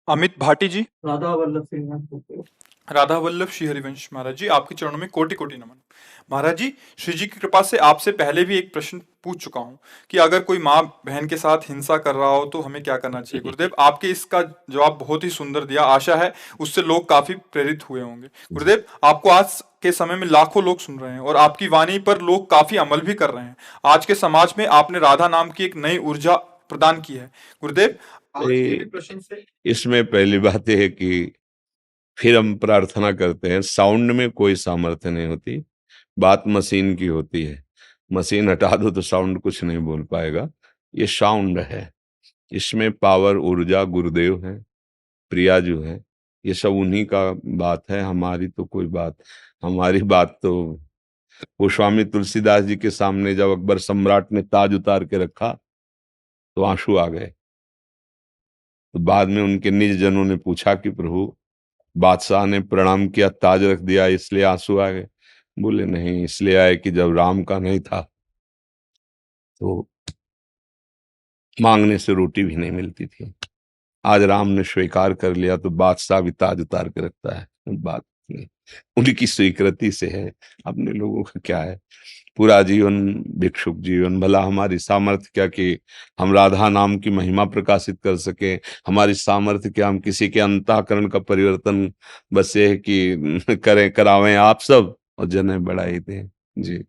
अमित भाटी जी। राधा वल्लभ सिंह। राधा वल्लभ श्री हरिवंश महाराज जी, आपके चरणों में कोटि कोटि नमन। महाराज जी, श्री जी की कृपा से आपसे पहले भी एक प्रश्न पूछ चुका हूँ कि अगर कोई माँ बहन के साथ हिंसा कर रहा हो तो हमें क्या करना चाहिए। गुरुदेव, आपके इसका जवाब बहुत ही सुंदर दिया। आशा है उससे लोग काफी प्रेरित हुए होंगे। गुरुदेव, आपको आज के समय में लाखों लोग सुन रहे हैं और आपकी वाणी पर लोग काफी अमल भी कर रहे हैं। आज के समाज में आपने राधा नाम की एक नई ऊर्जा प्रदान की है। गुरुदेव, आज के भी प्रश्न से इसमें पहली बात यह है कि फिर हम प्रार्थना करते हैं, साउंड में कोई सामर्थ्य नहीं होती, बात मशीन की होती है। मशीन हटा दो तो साउंड कुछ नहीं बोल पाएगा। ये साउंड है, इसमें पावर, ऊर्जा गुरुदेव है, प्रिया जो है, ये सब उन्हीं का बात है। हमारी तो कोई बात, हमारी बात तो वो स्वामी तुलसीदास जी के सामने जब अकबर सम्राट ने ताज उतार के रखा तो आंसू आ गए। तो बाद में उनके निज जनों ने पूछा कि प्रभु, बादशाह ने प्रणाम किया, ताज रख दिया, इसलिए आंसू आ गए? बोले नहीं, इसलिए आए कि जब राम का नहीं था तो मांगने से रोटी भी नहीं मिलती थी। आज राम ने स्वीकार कर लिया तो बादशाह भी ताज उतार के रखता है। बात नहीं, उनकी स्वीकृति से है, अपने लोगों का क्या है। पूरा जीवन भिक्षुक जीवन, भला हमारी सामर्थ्य क्या कि हम राधा नाम की महिमा प्रकाशित कर सके? हमारी सामर्थ्य क्या हम किसी के अंतःकरण का परिवर्तन बस ये है कि करें, करावें आप सब और जने बढ़ाई दें जी।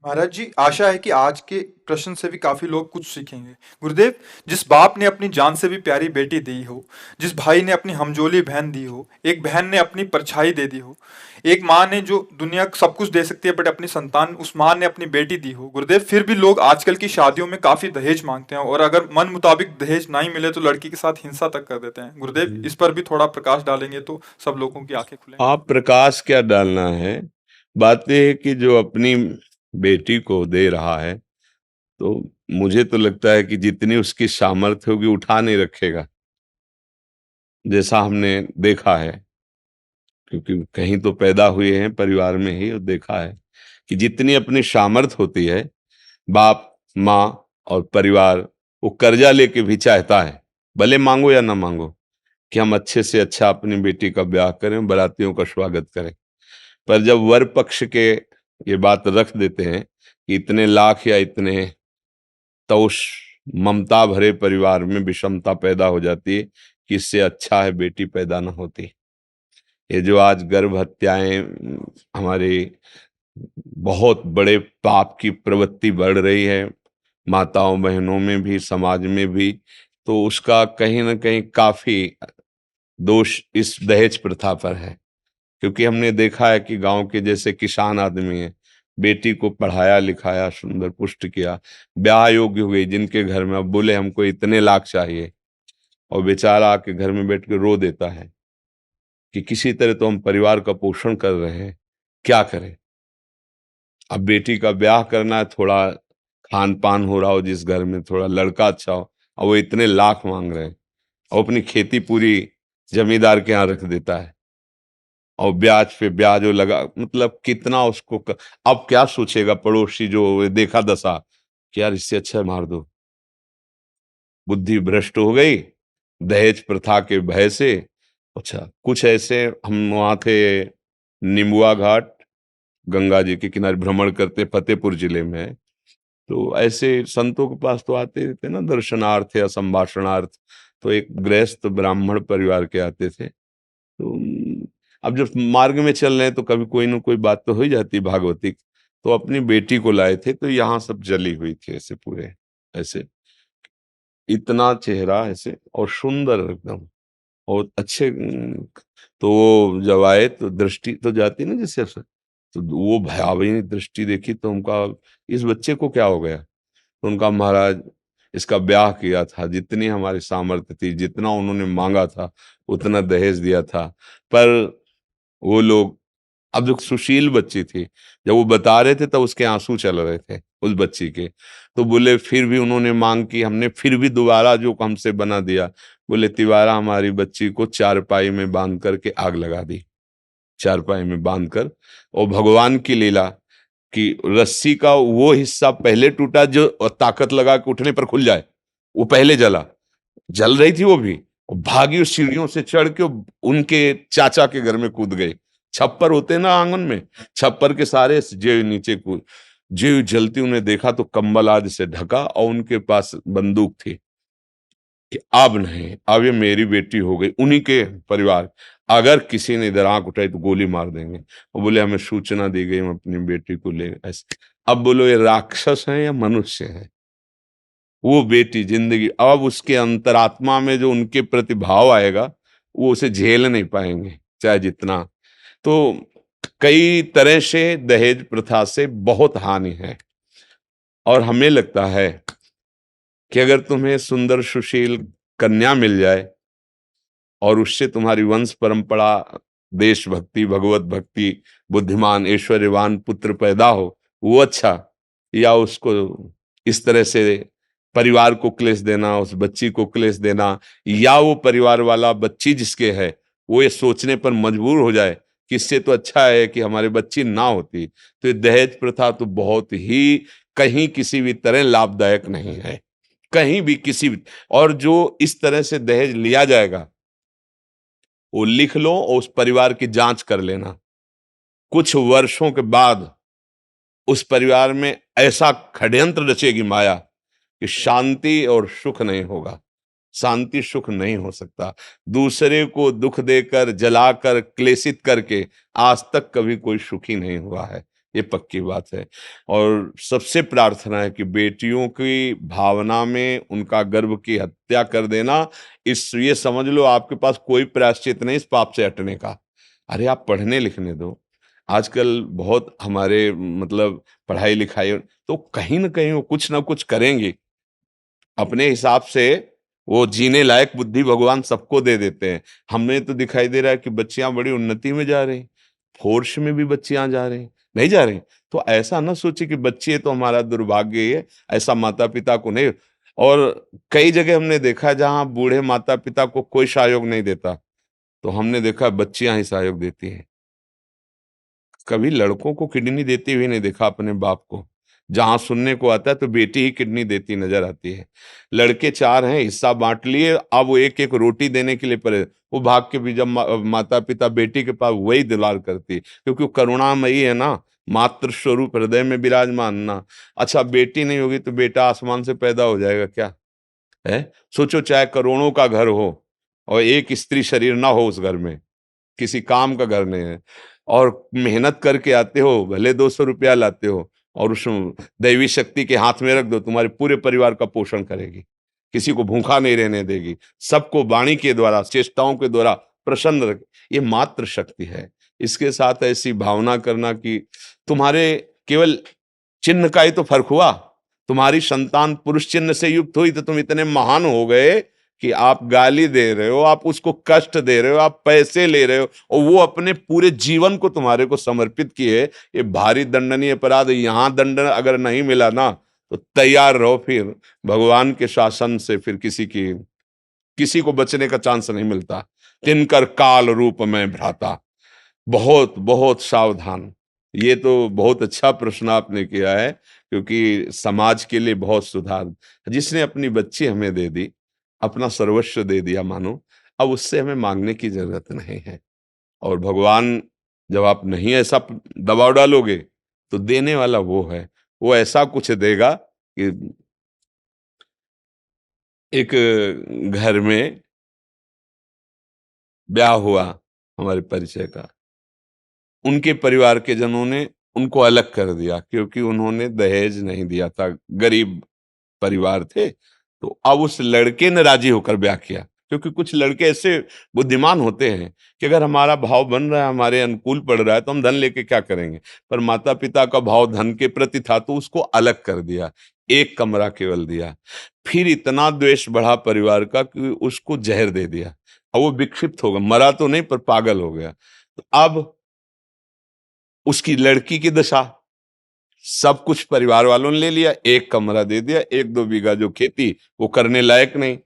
महाराज जी, आशा है कि आज के प्रश्न से भी काफी लोग कुछ सीखेंगे। गुरुदेव, जिस बाप ने अपनी जान से भी प्यारी बेटी दी हो, जिस भाई ने अपनी हमजोली बहन दी हो, एक बहन ने अपनी परछाई दे दी हो, एक माँ ने जो दुनिया सब कुछ दे सकती है बट अपनी संतान, उस माँ ने अपनी बेटी दी हो। गुरुदेव, फिर भी लोग आजकल की शादियों में काफी दहेज मांगते हैं और अगर मन मुताबिक दहेज नहीं मिले तो लड़की के साथ हिंसा तक कर देते हैं। गुरुदेव, इस पर भी थोड़ा प्रकाश डालेंगे तो सब लोगों की आंखें खुलेंगी। आप प्रकाश क्या डालना है, बात यह है कि जो अपनी बेटी को दे रहा है तो मुझे तो लगता है कि जितनी उसकी सामर्थ्य होगी उठा नहीं रखेगा, जैसा हमने देखा है। क्योंकि कहीं तो पैदा हुए हैं परिवार में ही, और देखा है कि जितनी अपनी सामर्थ्य होती है, बाप माँ और परिवार वो कर्जा लेके भी चाहता है, भले मांगो या ना मांगो, कि हम अच्छे से अच्छा अपनी बेटी का ब्याह करें, बारातियों का स्वागत करें। पर जब वर पक्ष के ये बात रख देते हैं कि इतने लाख या इतने, तो उस ममता भरे परिवार में विषमता पैदा हो जाती है कि इससे अच्छा है बेटी पैदा ना होती। ये जो आज गर्भ हत्याएं हमारे बहुत बड़े पाप की प्रवृत्ति बढ़ रही है, माताओं बहनों में भी समाज में भी, तो उसका कहीं ना कहीं काफी दोष इस दहेज प्रथा पर है। क्योंकि हमने देखा है कि गांव के जैसे किसान आदमी है, बेटी को पढ़ाया लिखाया, सुंदर पुष्ट किया, ब्याह योग्य हो गई, जिनके घर में अब बोले हमको इतने लाख चाहिए, और बेचारा आके घर में बैठ के रो देता है कि किसी तरह तो हम परिवार का पोषण कर रहे हैं, क्या करें। अब बेटी का ब्याह करना है, थोड़ा खान पान हो रहा हो जिस घर में, थोड़ा लड़का अच्छा हो, और वो इतने लाख मांग रहे हैं, और अपनी खेती पूरी जमींदार के यहाँ रख देता है, और ब्याज पे ब्याज वो लगा, मतलब कितना उसको अब क्या सोचेगा पड़ोसी जो देखा दशा कि यार इससे अच्छा मार दो। बुद्धि भ्रष्ट हो गई दहेज प्रथा के भय से। अच्छा, कुछ ऐसे हम वहां थे निम्बुआ घाट, गंगा जी के किनारे भ्रमण करते, फतेहपुर जिले में है। तो ऐसे संतों के पास तो आते रहते ना दर्शनार्थ या संभाषणार्थ। तो एक गृहस्थ ब्राह्मण परिवार के आते थे। तो अब जब मार्ग में चल रहे हैं तो कभी कोई ना कोई बात तो हो ही जाती है भागवतिक। तो अपनी बेटी को लाए थे, तो यहाँ सब जली हुई थी ऐसे पूरे, ऐसे इतना चेहरा ऐसे और सुंदर एकदम और अच्छे। तो वो जब आए तो दृष्टि तो जाती ना जैसे ऐसे, तो वो भयावही दृष्टि देखी तो उनका, इस बच्चे को क्या हो गया? तो उनका, महाराज इसका ब्याह किया था, जितनी हमारी सामर्थ्य थी, जितना उन्होंने मांगा था उतना दहेज दिया था। पर वो लोग, अब जो सुशील बच्ची थी, जब वो बता रहे थे तब उसके आंसू चल रहे थे उस बच्ची के। तो बोले फिर भी उन्होंने मांग की, हमने फिर भी दोबारा जो हमसे बना दिया। बोले तिवारा हमारी बच्ची को चारपाई में बांध करके आग लगा दी, चारपाई में बांध कर। और भगवान की लीला कि रस्सी का वो हिस्सा पहले टूटा जो ताकत लगा के उठने पर खुल जाए, वो पहले जला, जल रही थी वो भी, और भागी उस सीढ़ियों से चढ़ के उनके चाचा के घर में कूद गए। छप्पर होते ना आंगन में, छप्पर के सारे जे नीचे कूद, जे जलती उन्हें देखा तो कंबल आदि से ढका और उनके पास बंदूक थी कि अब नहीं, अब ये मेरी बेटी हो गई। उन्हीं के परिवार, अगर किसी ने इधर आंख उठाई तो गोली मार देंगे। वो बोले हमें सूचना दी गई, हम अपनी बेटी को ले ऐसे। अब बोलो ये राक्षस है या मनुष्य है? वो बेटी जिंदगी, अब उसके अंतरात्मा में जो उनके प्रति भाव आएगा वो उसे झेल नहीं पाएंगे चाहे जितना। तो कई तरह से दहेज प्रथा से बहुत हानि है। और हमें लगता है कि अगर तुम्हें सुंदर सुशील कन्या मिल जाए और उससे तुम्हारी वंश परंपरा, देशभक्ति, भगवत भक्ति, बुद्धिमान ऐश्वर्यवान पुत्र पैदा हो, वो अच्छा। या उसको इस तरह से परिवार को क्लेश देना, उस बच्ची को क्लेश देना, या वो परिवार वाला बच्ची जिसके है वो ये सोचने पर मजबूर हो जाए कि इससे तो अच्छा है कि हमारी बच्ची ना होती। तो ये दहेज प्रथा तो बहुत ही कहीं किसी भी तरह लाभदायक नहीं है, कहीं भी किसी भी। और जो इस तरह से दहेज लिया जाएगा वो लिख लो और उस परिवार की जांच कर लेना। कुछ वर्षों के बाद उस परिवार में ऐसा षड्यंत्र रचेगी माया कि शांति और सुख नहीं होगा, शांति सुख नहीं हो सकता। दूसरे को दुख देकर, जलाकर, क्लेशित करके आज तक कभी कोई सुखी नहीं हुआ है, ये पक्की बात है। और सबसे प्रार्थना है कि बेटियों की भावना में उनका गर्भ की हत्या कर देना, इस ये समझ लो आपके पास कोई प्रायश्चित नहीं इस पाप से हटने का। अरे आप पढ़ने लिखने दो। आजकल बहुत हमारे मतलब पढ़ाई लिखाई, तो कहीं ना कहीं वो कुछ ना कुछ करेंगे अपने हिसाब से। वो जीने लायक बुद्धि भगवान सबको दे देते हैं। हमें तो दिखाई दे रहा है कि बच्चियां बड़ी उन्नति में जा रही, फोर्स में भी बच्चियां जा रही, नहीं जा रही। तो ऐसा ना सोचे कि बच्चे तो हमारा दुर्भाग्य है, ऐसा माता पिता को नहीं। और कई जगह हमने देखा जहां बूढ़े माता पिता को कोई सहयोग नहीं देता, तो हमने देखा बच्चियां ही सहयोग देती हैं। कभी लड़कों को किडनी देते हुए नहीं देखा अपने बाप को। जहां सुनने को आता है तो बेटी ही किडनी देती नजर आती है। लड़के चार हैं, हिस्सा बांट लिए, अब वो एक एक रोटी देने के लिए पड़े, वो भाग के भी जब माता पिता बेटी के पास वही दुलार करती है, क्योंकि वो करुणामयी है ना, मातृ स्वरूप हृदय में विराजमान ना। अच्छा बेटी नहीं होगी तो बेटा आसमान से पैदा हो जाएगा क्या है? सोचो चाहे करोड़ों का घर हो और एक स्त्री शरीर ना हो उस घर में, किसी काम का घर नहीं है, और मेहनत करके आते हो, भले 200 रुपया लाते हो और उस दैवी शक्ति के हाथ में रख दो, तुम्हारे पूरे परिवार का पोषण करेगी, किसी को भूखा नहीं रहने देगी, सबको वाणी के द्वारा, चेष्टाओं के द्वारा प्रसन्न रख। ये मात्र शक्ति है। इसके साथ ऐसी भावना करना कि तुम्हारे केवल चिन्ह का ही तो फर्क हुआ, तुम्हारी संतान पुरुष चिन्ह से युक्त हुई तो तुम इतने महान हो गए कि आप गाली दे रहे हो, आप उसको कष्ट दे रहे हो, आप पैसे ले रहे हो, और वो अपने पूरे जीवन को तुम्हारे को समर्पित किए। ये भारी दंडनीय अपराध है। यहां दंड अगर नहीं मिला ना तो तैयार रहो, फिर भगवान के शासन से फिर किसी को बचने का चांस नहीं मिलता। तिनकर काल रूप में भ्राता, बहुत बहुत सावधान। ये तो बहुत अच्छा प्रश्न आपने किया है, क्योंकि समाज के लिए बहुत सुधार। जिसने अपनी बच्ची हमें दे दी, अपना सर्वस्व दे दिया मानो, अब उससे हमें मांगने की जरूरत नहीं है। और भगवान, जब आप नहीं ऐसा दबाव डालोगे तो देने वाला वो है, वो ऐसा कुछ देगा कि एक घर में ब्याह हुआ हमारे परिचय का, उनके परिवार के जनों ने उनको अलग कर दिया क्योंकि उन्होंने दहेज नहीं दिया था, गरीब परिवार थे। तो अब उस लड़के ने राजी होकर ब्याह किया, क्योंकि कुछ लड़के ऐसे बुद्धिमान होते हैं कि अगर हमारा भाव बन रहा है, हमारे अनुकूल पड़ रहा है, तो हम धन लेके क्या करेंगे। पर माता पिता का भाव धन के प्रति था तो उसको अलग कर दिया, एक कमरा केवल दिया। फिर इतना द्वेष बढ़ा परिवार का कि उसको जहर दे दिया, और वो विक्षिप्त हो गया, मरा तो नहीं पर पागल हो गया। तो अब उसकी लड़की की दशा, सब कुछ परिवार वालों ने ले लिया, एक कमरा दे दिया, 1-2 बीघा जो खेती वो करने लायक नहीं,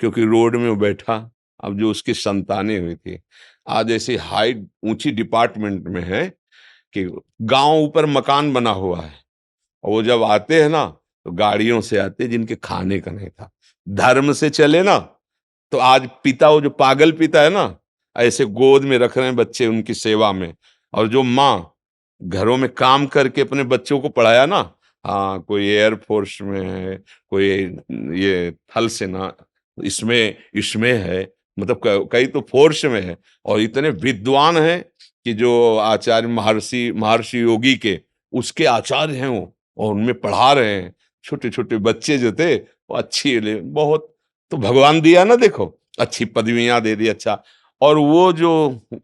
क्योंकि रोड में वो बैठा। अब जो उसकी संतानें हुई थी, आज ऐसी हाई ऊंची डिपार्टमेंट में है कि गांव ऊपर मकान बना हुआ है, और वो जब आते हैं ना तो गाड़ियों से आते जिनके खाने का नहीं था। धर्म से चले ना तो आज पिता, वो जो पागल पिता है ना, ऐसे गोद में रख रहे हैं बच्चे उनकी सेवा में, और जो माँ घरों में काम करके अपने बच्चों को पढ़ाया ना, हाँ, कोई एयरफोर्स में है, कोई ये थल सेना इसमें इसमें है, मतलब कई तो फोर्स में है, और इतने विद्वान हैं कि जो आचार्य महर्षि महर्षि योगी के उसके आचार्य हैं वो, और उनमें पढ़ा रहे हैं छोटे छोटे बच्चे जो थे, वो अच्छी बहुत, तो भगवान दिया ना, देखो अच्छी पदवियां दे दी, अच्छा। और वो जो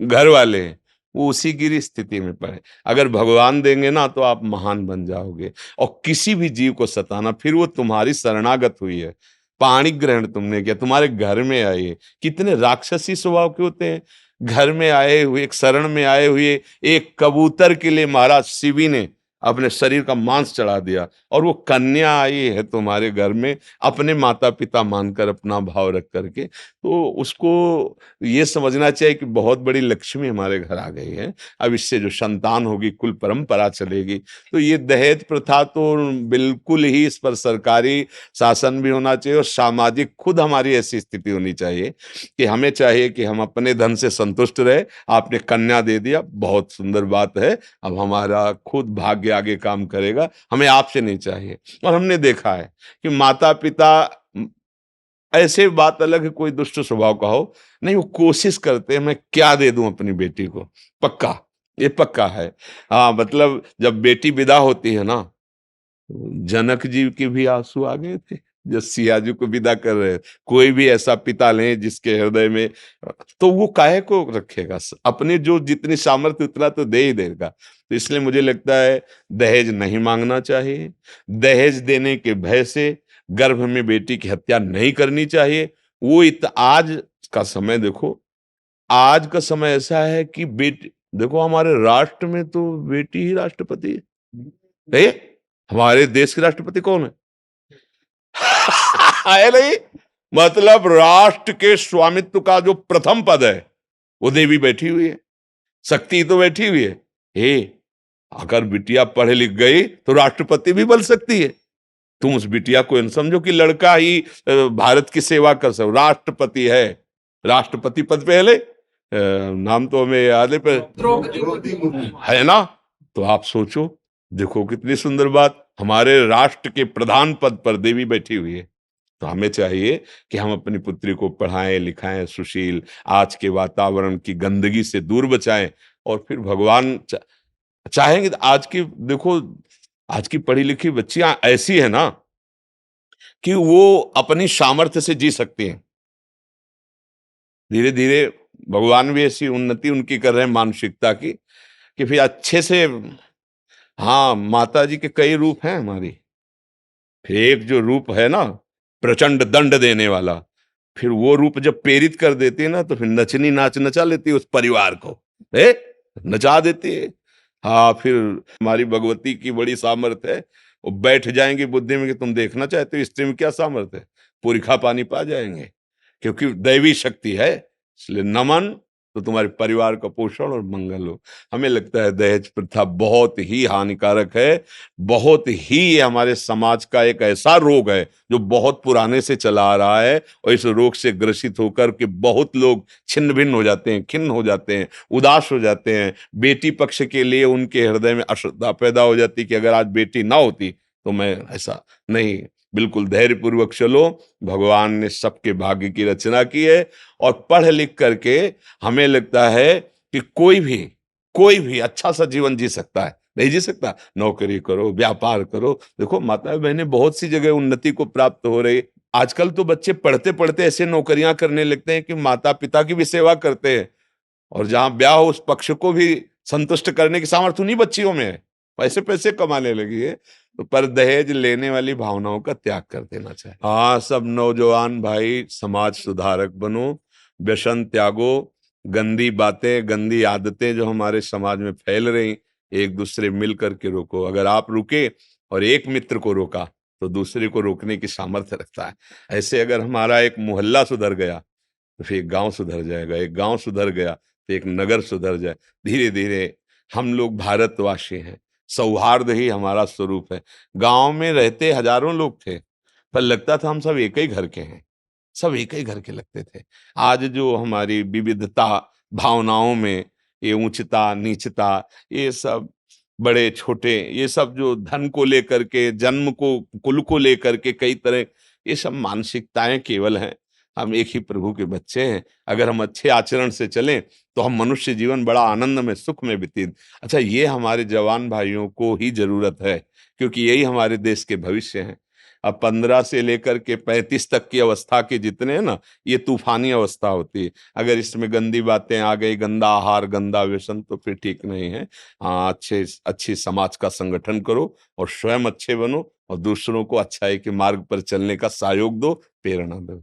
घर वाले हैं वो उसी की स्थिति में पड़े। अगर भगवान देंगे ना तो आप महान बन जाओगे, और किसी भी जीव को सताना, फिर वो तुम्हारी शरणागत हुई है, पाणी ग्रहण तुमने किया, तुम्हारे घर में आए, कितने राक्षसी स्वभाव के होते हैं। घर में आए हुए, एक शरण में आए हुए एक कबूतर के लिए महाराज शिवी ने अपने शरीर का मांस चढ़ा दिया, और वो कन्या आई है तुम्हारे घर में अपने माता पिता मानकर, अपना भाव रख करके, तो उसको ये समझना चाहिए कि बहुत बड़ी लक्ष्मी हमारे घर आ गई है, अब इससे जो संतान होगी कुल परंपरा चलेगी। तो ये दहेज प्रथा तो बिल्कुल ही, इस पर सरकारी शासन भी होना चाहिए, और सामाजिक खुद हमारी ऐसी स्थिति होनी चाहिए कि हमें चाहिए कि हम अपने धन से संतुष्ट रहे। आपने कन्या दे दिया, बहुत सुंदर बात है, अब हमारा खुद भाग्य आगे काम करेगा, हमें आपसे नहीं चाहिए। और हमने देखा है कि माता पिता, ऐसे बात अलग है कोई दुष्ट स्वभाव का हो, नहीं, वो कोशिश करते हैं मैं क्या दे दूं अपनी बेटी को, पक्का, ये पक्का है। हाँ, मतलब जब बेटी विदा होती है ना, जनक जी के भी आंसू आ गए थे जब सिया जी को विदा कर रहे। कोई भी ऐसा पिता लें जिसके हृदय में, तो वो काहे को रखेगा, अपने जो जितनी सामर्थ्य उतना तो दे ही देगा। तो इसलिए मुझे लगता है दहेज नहीं मांगना चाहिए, दहेज देने के भय से गर्भ में बेटी की हत्या नहीं करनी चाहिए। वो आज का समय देखो, आज का समय ऐसा है कि बेटी, देखो हमारे राष्ट्र में तो बेटी ही राष्ट्रपति है। हमारे देश के राष्ट्रपति कौन है? है नहीं? मतलब राष्ट्र के स्वामित्व का जो प्रथम पद है वो देवी बैठी हुई है, शक्ति तो बैठी हुई है। अगर बिटिया पढ़ लिख गई तो राष्ट्रपति भी बन सकती है। तुम उस बिटिया को समझो कि लड़का ही भारत की सेवा कर सकता, राष्ट्रपति है, राष्ट्रपति पद पे नाम तो हमें याद है है ना। तो आप सोचो, देखो कितनी सुंदर बात, हमारे राष्ट्र के प्रधान पद पर देवी बैठी हुई है। तो हमें चाहिए कि हम अपनी पुत्री को पढ़ाएं लिखाएं, सुशील, आज के वातावरण की गंदगी से दूर बचाएं, और फिर भगवान चाहेंगे तो आज की, देखो आज की पढ़ी लिखी बच्चियां ऐसी है ना कि वो अपनी सामर्थ्य से जी सकती हैं। धीरे धीरे भगवान भी ऐसी उन्नति उनकी कर रहे हैं मानसिकता की कि फिर अच्छे से, हाँ, माता जी के कई रूप हैं हमारी। फिर एक जो रूप है ना प्रचंड दंड देने वाला, फिर वो रूप जब प्रेरित कर देती है ना, तो फिर नचनी नाच नचा लेती है उस परिवार को, नचा देती है। हाँ, फिर हमारी भगवती की बड़ी सामर्थ्य है, वो बैठ जाएंगे बुद्धि में कि तुम देखना चाहते हो स्त्री में क्या सामर्थ्य है, पूरी खा पानी पा जाएंगे, क्योंकि दैवी शक्ति है। इसलिए नमन, तो तुम्हारे परिवार का पोषण और मंगल हो। हमें लगता है दहेज प्रथा बहुत ही हानिकारक है, बहुत ही ये हमारे समाज का एक ऐसा रोग है जो बहुत पुराने से चला आ रहा है, और इस रोग से ग्रसित होकर के बहुत लोग छिन्न भिन्न हो जाते हैं, खिन्न हो जाते हैं, उदास हो जाते हैं। बेटी पक्ष के लिए उनके हृदय में अश्रद्धा पैदा हो जाती कि अगर आज बेटी ना होती तो मैं ऐसा नहीं। बिल्कुल धैर्यपूर्वक चलो, भगवान ने सबके भाग्य की रचना की है, और पढ़ लिख करके हमें लगता है कि कोई भी अच्छा सा जीवन जी सकता है। नहीं जी सकता? नौकरी करो, व्यापार करो। देखो माता बहनें बहुत सी जगह उन्नति को प्राप्त हो रही। आजकल तो बच्चे पढ़ते पढ़ते ऐसे नौकरियां करने लगते हैं कि माता पिता की भी सेवा करते हैं, और जहां ब्याह हो उस पक्ष को भी संतुष्ट करने की सामर्थ्य उन्हीं बच्चियों में है, पैसे पैसे कमाने लगी है। तो पर दहेज लेने वाली भावनाओं का त्याग कर देना चाहिए। हाँ, सब नौजवान भाई समाज सुधारक बनो, व्यसन त्यागो, गंदी बातें गंदी आदतें जो हमारे समाज में फैल रही, एक दूसरे मिल करके रोको। अगर आप रुके और एक मित्र को रोका तो दूसरे को रोकने की सामर्थ्य रखता है। ऐसे अगर हमारा एक मोहल्ला सुधर गया तो फिर एक गांव सुधर जाएगा, एक गांव सुधर गया तो एक नगर सुधर जाए। धीरे धीरे हम लोग भारतवासी हैं, सौहार्द ही हमारा स्वरूप है। गांव में रहते हजारों लोग थे, पर लगता था हम सब एक ही घर के हैं। सब एक ही घर के लगते थे। आज जो हमारी विविधता भावनाओं में, ये ऊंचता नीचता, ये सब बड़े छोटे, ये सब जो धन को लेकर के, जन्म को, कुल को लेकर के कई तरह, ये सब मानसिकताएं केवल हैं। हम एक ही प्रभु के बच्चे हैं। अगर हम अच्छे आचरण से चलें तो हम मनुष्य जीवन बड़ा आनंद में, सुख में व्यतीत। अच्छा, ये हमारे जवान भाइयों को ही जरूरत है, क्योंकि यही हमारे देश के भविष्य हैं। अब 15 से लेकर के 35 तक की अवस्था के जितने हैं ना, ये तूफानी अवस्था होती है। अगर इसमें गंदी बातें आ गई, गंदा आहार, गंदा व्यसन, तो फिर ठीक नहीं है। हाँ, अच्छी समाज का संगठन करो और स्वयं अच्छे बनो और दूसरों को अच्छाई के मार्ग पर चलने का सहयोग दो, प्रेरणा दो।